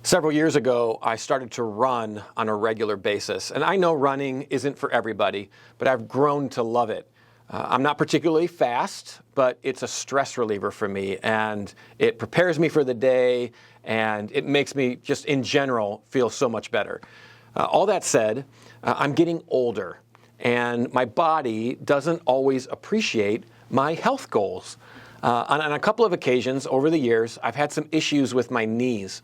Several years ago, I started to run on a regular basis. And I know running isn't for everybody, but I've grown to love it. I'm not particularly fast, but it's a stress reliever for me. And it prepares me for the day, and it makes me just in general feel so much better. All that said, I'm getting older, and my body doesn't always appreciate my health goals. On a couple of occasions over the years, I've had some issues with my knees.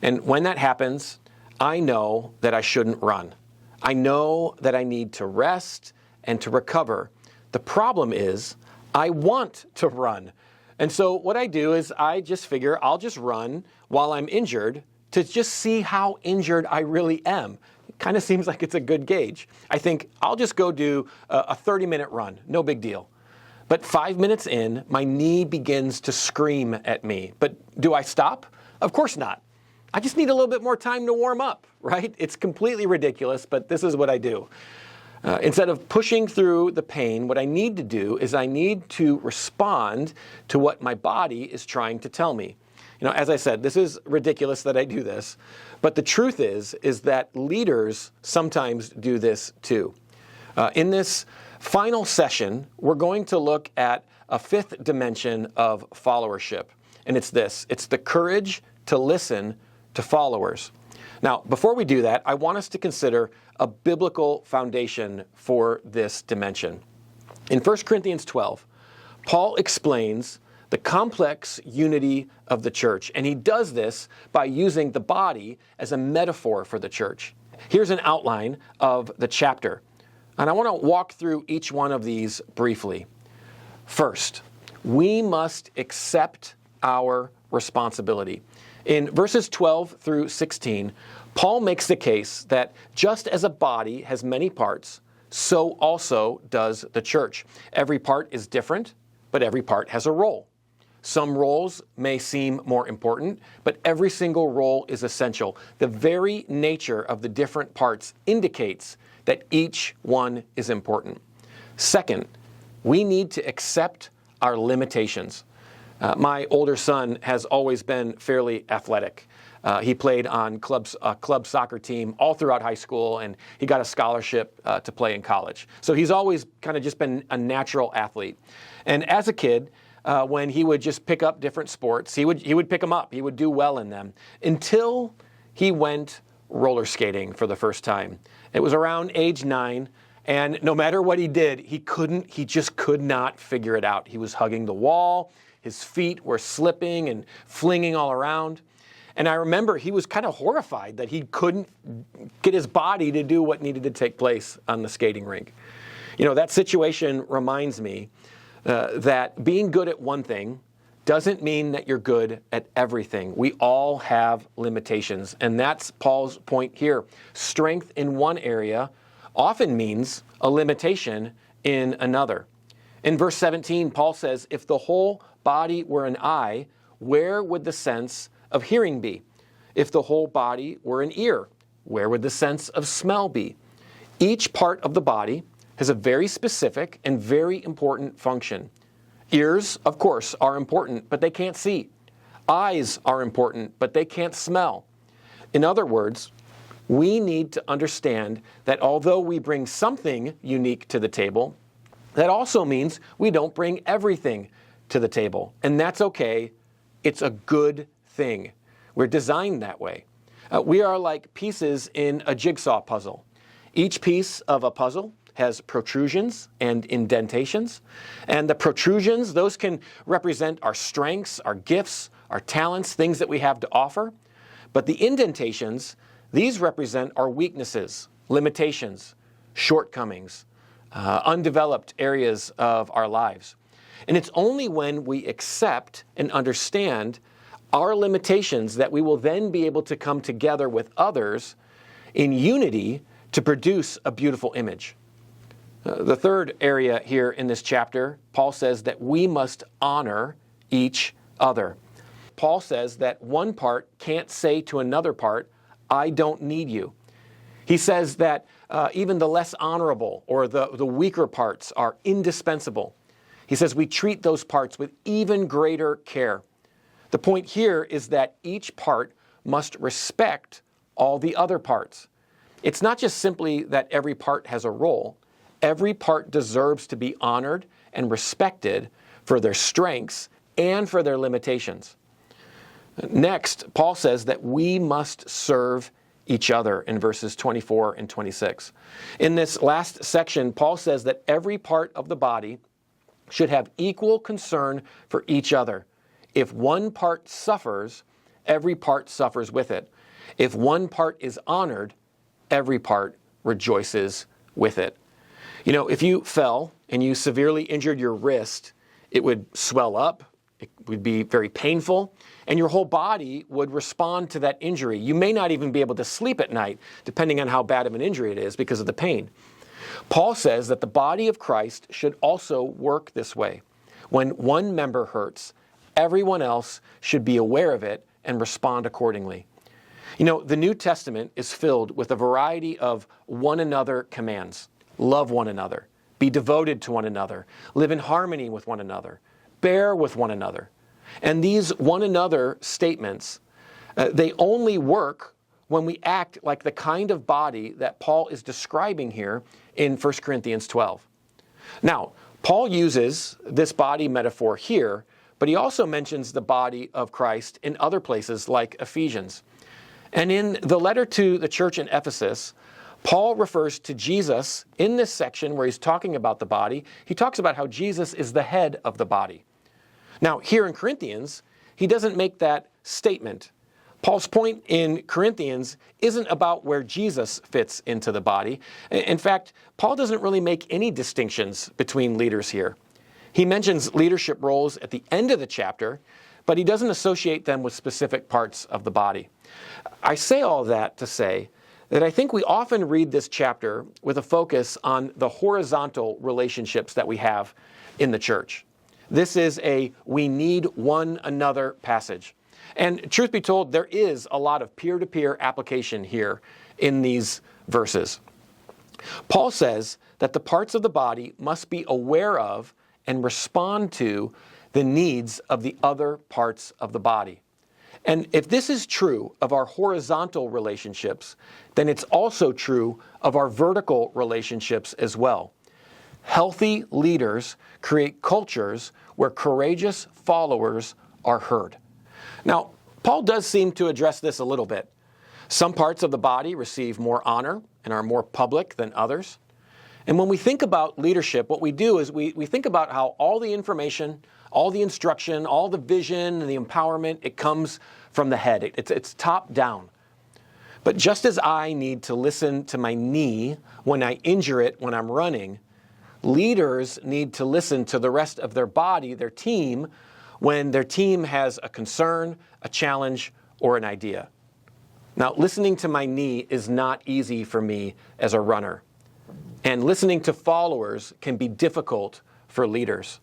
And when that happens, I know that I shouldn't run. I know that I need to rest and to recover. The problem is, I want to run. And so what I do is I just figure I'll just run while I'm injured to just see how injured I really am. It kind of seems like it's a good gauge. I think I'll just go do a 30-minute run, no big deal. But 5 minutes in, my knee begins to scream at me. But do I stop? Of course not. I just need a little bit more time to warm up, right? It's completely ridiculous, but this is what I do. Instead of pushing through the pain, what I need to do is I need to respond to what my body is trying to tell me. As I said, this is ridiculous that I do this, but the truth is that leaders sometimes do this too. In this final session, we're going to look at a fifth dimension of followership, and it's this. It's the courage to listen to followers. Now, before we do that, I want us to consider a biblical foundation for this dimension. In 1 Corinthians 12, Paul explains the complex unity of the church, and he does this by using the body as a metaphor for the church. Here's an outline of the chapter, and I want to walk through each one of these briefly. First, we must accept our responsibility. In verses 12 through 16, Paul makes the case that just as a body has many parts, so also does the church. Every part is different, but every part has a role. Some roles may seem more important, but every single role is essential. The very nature of the different parts indicates that each one is important. Second, we need to accept our limitations. My older son has always been fairly athletic. He played on a club soccer team all throughout high school, and he got a scholarship to play in college. So he's always kind of just been a natural athlete. And as a kid, when he would just pick up different sports, he would pick them up. He would do well in them until he went roller skating for the first time. It was around age 9. And no matter what he did, he just could not figure it out. He was hugging the wall. His feet were slipping and flinging all around. And I remember he was kind of horrified that he couldn't get his body to do what needed to take place on the skating rink. That situation reminds me that being good at one thing doesn't mean that you're good at everything. We all have limitations. And that's Paul's point here. Strength in one area often means a limitation in another. In verse 17, Paul says, if the whole body were an eye, where would the sense of hearing be? If the whole body were an ear, where would the sense of smell be? Each part of the body has a very specific and very important function. Ears, of course, are important, but they can't see. Eyes are important, but they can't smell. In other words, we need to understand that although we bring something unique to the table, that also means we don't bring everything to the table. And that's okay. It's a good thing. We're designed that way. We are like pieces in a jigsaw puzzle. Each piece of a puzzle has protrusions and indentations. And the protrusions, those can represent our strengths, our gifts, our talents, things that we have to offer. But the indentations, these represent our weaknesses, limitations, shortcomings, undeveloped areas of our lives. And it's only when we accept and understand our limitations that we will then be able to come together with others in unity to produce a beautiful image. The third area here in this chapter, Paul says that we must honor each other. Paul says that one part can't say to another part, I don't need you. He says that even the less honorable or the weaker parts are indispensable. He says we treat those parts with even greater care. The point here is that each part must respect all the other parts. It's not just simply that every part has a role. Every part deserves to be honored and respected for their strengths and for their limitations. Next, Paul says that we must serve each other in verses 24 and 26. In this last section, Paul says that every part of the body should have equal concern for each other. If one part suffers, every part suffers with it. If one part is honored, every part rejoices with it. You know, if you fell and you severely injured your wrist, it would swell up, it would be very painful, and your whole body would respond to that injury. You may not even be able to sleep at night, depending on how bad of an injury it is because of the pain. Paul says that the body of Christ should also work this way. When one member hurts, everyone else should be aware of it and respond accordingly. You know, the New Testament is filled with a variety of one another commands. Love one another, be devoted to one another, live in harmony with one another, bear with one another. And these one another statements, they only work when we act like the kind of body that Paul is describing here in 1 Corinthians 12. Now, Paul uses this body metaphor here, but he also mentions the body of Christ in other places like Ephesians. And in the letter to the church in Ephesus, Paul refers to Jesus in this section where he's talking about the body. He talks about how Jesus is the head of the body. Now, here in Corinthians, he doesn't make that statement. Paul's point in Corinthians isn't about where Jesus fits into the body. In fact, Paul doesn't really make any distinctions between leaders here. He mentions leadership roles at the end of the chapter, but he doesn't associate them with specific parts of the body. I say all that to say that I think we often read this chapter with a focus on the horizontal relationships that we have in the church. This is a we need one another passage. And truth be told, there is a lot of peer-to-peer application here in these verses. Paul says that the parts of the body must be aware of and respond to the needs of the other parts of the body. And if this is true of our horizontal relationships, then it's also true of our vertical relationships as well. Healthy leaders create cultures where courageous followers are heard. Now, Paul does seem to address this a little bit. Some parts of the body receive more honor and are more public than others. And when we think about leadership, what we do is we think about how all the information, all the instruction, all the vision and the empowerment, it comes from the head. It's top down. But just as I need to listen to my knee when I injure it when I'm running, leaders need to listen to the rest of their body, their team, when their team has a concern, a challenge, or an idea. Now, listening to my knee is not easy for me as a runner. And listening to followers can be difficult for leaders.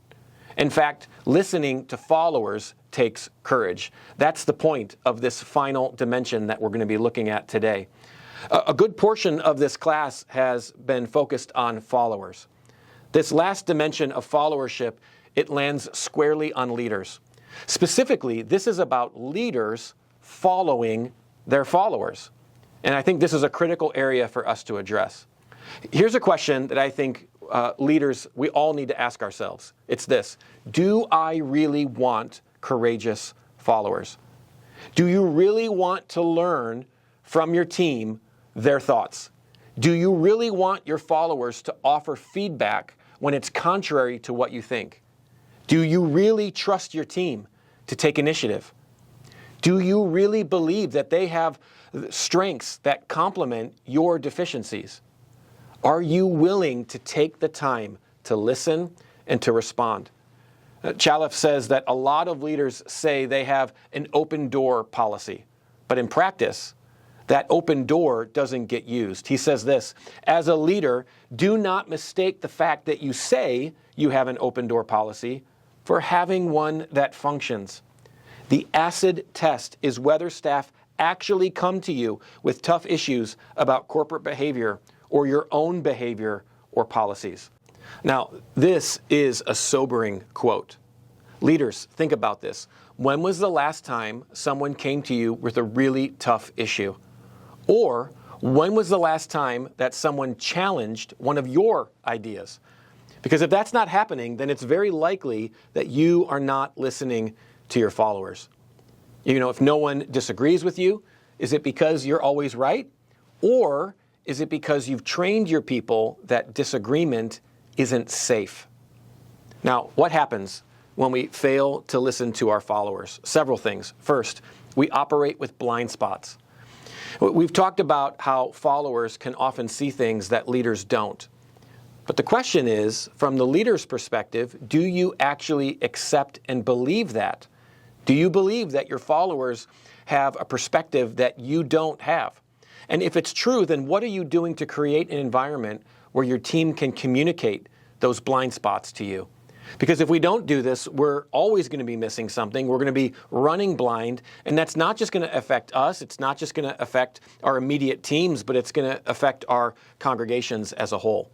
In fact, listening to followers takes courage. That's the point of this final dimension that we're going to be looking at today. A good portion of this class has been focused on followers. This last dimension of followership, it lands squarely on leaders. Specifically, this is about leaders following their followers. And I think this is a critical area for us to address. Here's a question that I think leaders, we all need to ask ourselves. It's this: do I really want courageous followers? Do you really want to learn from your team their thoughts? Do you really want your followers to offer feedback when it's contrary to what you think? Do you really trust your team to take initiative? Do you really believe that they have strengths that complement your deficiencies? Are you willing to take the time to listen and to respond? Chalif says that a lot of leaders say they have an open door policy, but in practice, that open door doesn't get used. He says this: as a leader, do not mistake the fact that you say you have an open door policy for having one that functions. The acid test is whether staff actually come to you with tough issues about corporate behavior or your own behavior or policies. Now, this is a sobering quote. Leaders, think about this. When was the last time someone came to you with a really tough issue? Or when was the last time that someone challenged one of your ideas? Because if that's not happening, then it's very likely that you are not listening to your followers. If no one disagrees with you, is it because you're always right? Or is it because you've trained your people that disagreement isn't safe? Now, what happens when we fail to listen to our followers? Several things. First, we operate with blind spots. We've talked about how followers can often see things that leaders don't. But the question is, from the leader's perspective, do you actually accept and believe that? Do you believe that your followers have a perspective that you don't have? And if it's true, then what are you doing to create an environment where your team can communicate those blind spots to you? Because if we don't do this, we're always going to be missing something. We're going to be running blind, and that's not just going to affect us. It's not just going to affect our immediate teams, but it's going to affect our congregations as a whole.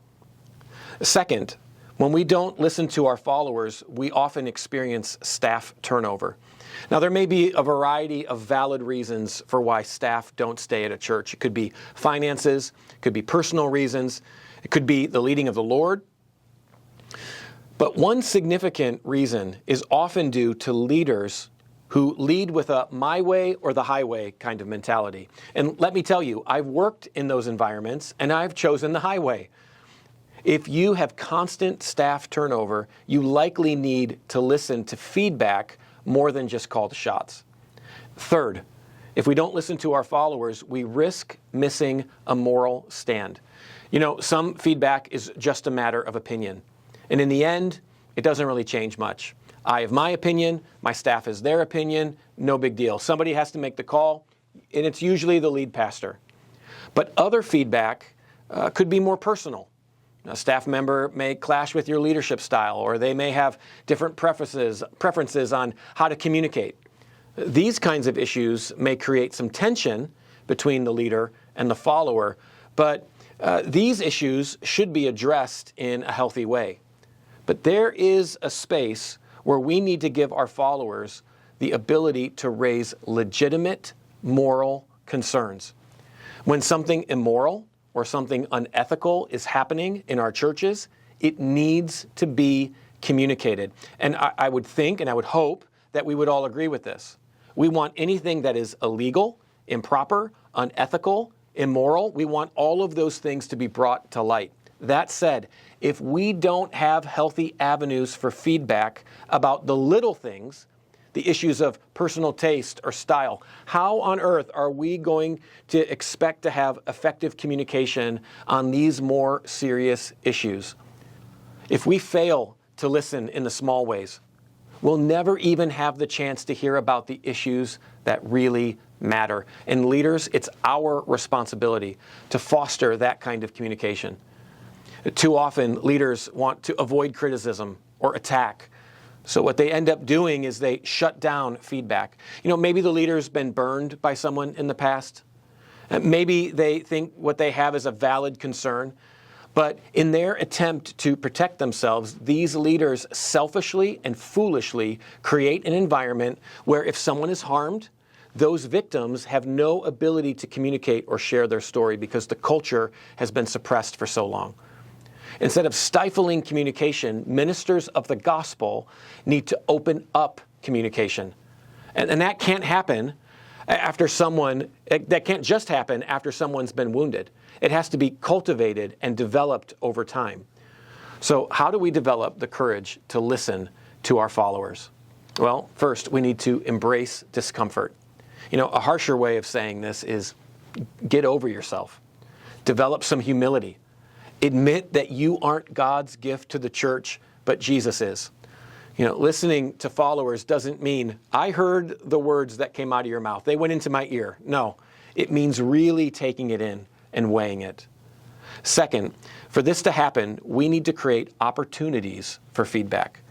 Second, when we don't listen to our followers, we often experience staff turnover. Now, there may be a variety of valid reasons for why staff don't stay at a church. It could be finances, it could be personal reasons, it could be the leading of the Lord. But one significant reason is often due to leaders who lead with a my way or the highway kind of mentality. And let me tell you, I've worked in those environments and I've chosen the highway. If you have constant staff turnover, you likely need to listen to feedback more than just call the shots. Third, if we don't listen to our followers, we risk missing a moral stand. Some feedback is just a matter of opinion. And in the end, it doesn't really change much. I have my opinion, my staff has their opinion, no big deal. Somebody has to make the call, and it's usually the lead pastor. But other feedback could be more personal. A staff member may clash with your leadership style, or they may have different preferences on how to communicate. These kinds of issues may create some tension between the leader and the follower, but these issues should be addressed in a healthy way. But there is a space where we need to give our followers the ability to raise legitimate moral concerns. When something immoral or something unethical is happening in our churches, it needs to be communicated. And I would think and I would hope that we would all agree with this. We want anything that is illegal, improper, unethical, immoral, we want all of those things to be brought to light. That said, if we don't have healthy avenues for feedback about the little things, the issues of personal taste or style, how on earth are we going to expect to have effective communication on these more serious issues? If we fail to listen in the small ways, we'll never even have the chance to hear about the issues that really matter. And leaders, it's our responsibility to foster that kind of communication. Too often, leaders want to avoid criticism or attack. So what they end up doing is they shut down feedback. Maybe the leader's been burned by someone in the past. Maybe they think what they have is a valid concern. But in their attempt to protect themselves, these leaders selfishly and foolishly create an environment where if someone is harmed, those victims have no ability to communicate or share their story because the culture has been suppressed for so long. Instead of stifling communication, ministers of the gospel need to open up communication. And that can't happen that can't just happen after someone's been wounded. It has to be cultivated and developed over time. So how do we develop the courage to listen to our followers? Well, first, we need to embrace discomfort. A harsher way of saying this is get over yourself. Develop some humility. Admit that you aren't God's gift to the church, but Jesus is. Listening to followers doesn't mean, I heard the words that came out of your mouth. They went into my ear. No, it means really taking it in and weighing it. Second, for this to happen, we need to create opportunities for feedback.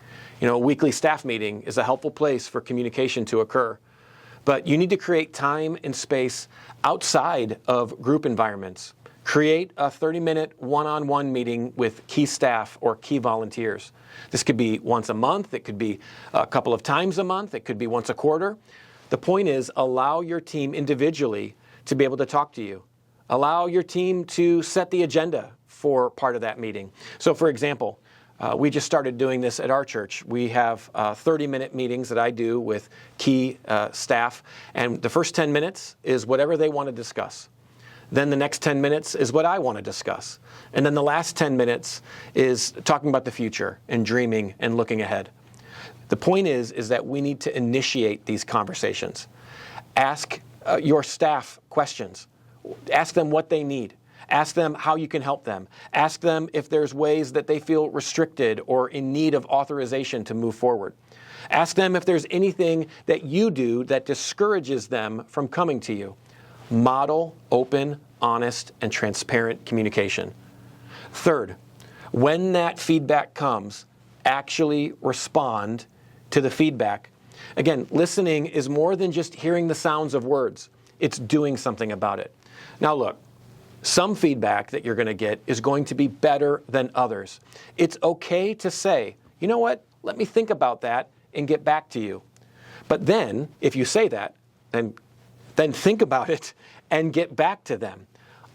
A weekly staff meeting is a helpful place for communication to occur. But you need to create time and space outside of group environments Create a 30-minute one-on-one meeting with key staff or key volunteers. This could be once a month. It could be a couple of times a month. It could be once a quarter. The point is, allow your team individually to be able to talk to you. Allow your team to set the agenda for part of that meeting. So for example, we just started doing this at our church. We have 30-minute meetings that I do with key staff, and the first 10 minutes is whatever they want to discuss. Then the next 10 minutes is what I want to discuss. And then the last 10 minutes is talking about the future and dreaming and looking ahead. The point is that we need to initiate these conversations. Ask your staff questions. Ask them what they need. Ask them how you can help them. Ask them if there's ways that they feel restricted or in need of authorization to move forward. Ask them if there's anything that you do that discourages them from coming to you. Model open, honest, and transparent communication. Third, when that feedback comes, actually respond to the feedback. Again, listening is more than just hearing the sounds of words. It's doing something about it. Now look, some feedback that you're going to get is going to be better than others. It's okay to say, you know what, let me think about that and get back to you. But then, if you say that, then think about it and get back to them.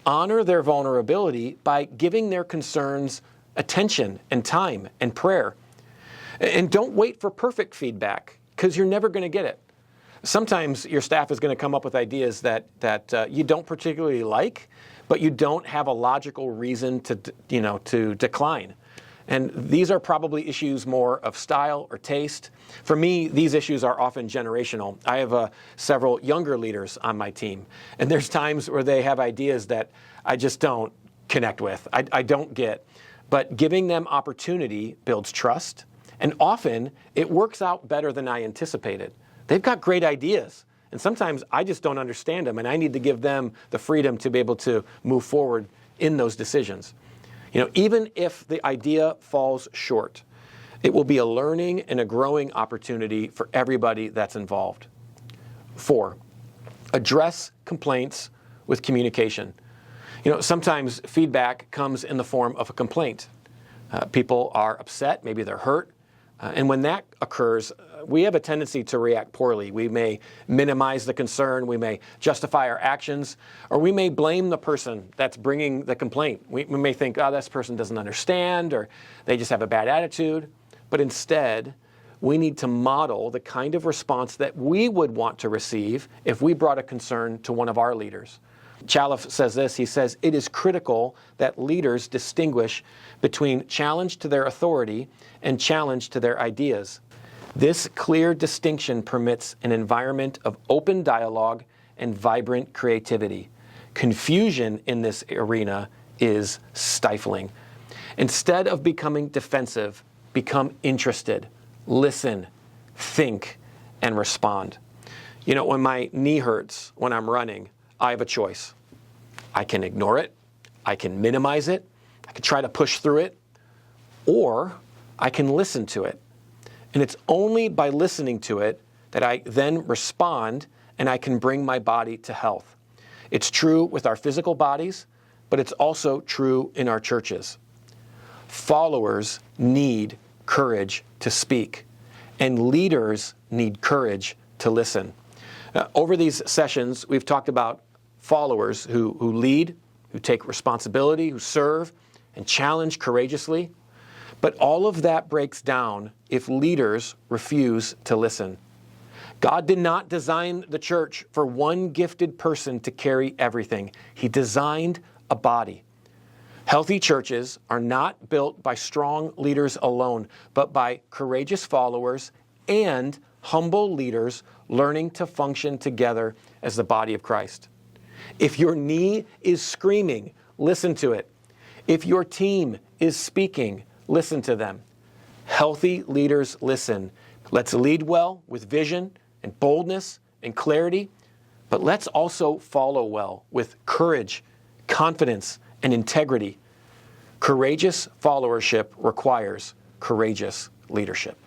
Honor their vulnerability by giving their concerns attention and time and prayer. And don't wait for perfect feedback, because you're never going to get it. Sometimes your staff is going to come up with ideas that you don't particularly like, but you don't have a logical reason to decline. And these are probably issues more of style or taste. For me, these issues are often generational. I have several younger leaders on my team, and there's times where they have ideas that I just don't connect with, I don't get. But giving them opportunity builds trust, and often it works out better than I anticipated. They've got great ideas, and sometimes I just don't understand them, and I need to give them the freedom to be able to move forward in those decisions. Even if the idea falls short, it will be a learning and a growing opportunity for everybody that's involved. 4, address complaints with communication. Sometimes feedback comes in the form of a complaint. People are upset, maybe they're hurt, and when that occurs, we have a tendency to react poorly. We may minimize the concern, we may justify our actions, or we may blame the person that's bringing the complaint. We may think, oh, this person doesn't understand, or they just have a bad attitude. But instead, we need to model the kind of response that we would want to receive if we brought a concern to one of our leaders. Chalif says this, he says, it is critical that leaders distinguish between challenge to their authority and challenge to their ideas. This clear distinction permits an environment of open dialogue and vibrant creativity. Confusion in this arena is stifling. Instead of becoming defensive, become interested, listen, think, and respond. When my knee hurts when I'm running, I have a choice. I can ignore it, I can minimize it, I can try to push through it, or I can listen to it. And it's only by listening to it that I then respond and I can bring my body to health. It's true with our physical bodies, but it's also true in our churches. Followers need courage to speak, and leaders need courage to listen. Over these sessions, we've talked about followers who lead, who take responsibility, who serve, and challenge courageously. But all of that breaks down if leaders refuse to listen. God did not design the church for one gifted person to carry everything. He designed a body. Healthy churches are not built by strong leaders alone, but by courageous followers and humble leaders learning to function together as the body of Christ. If your knee is screaming, listen to it. If your team is speaking, listen to them. Healthy leaders listen. Let's lead well with vision and boldness and clarity, but let's also follow well with courage, confidence, and integrity. Courageous followership requires courageous leadership.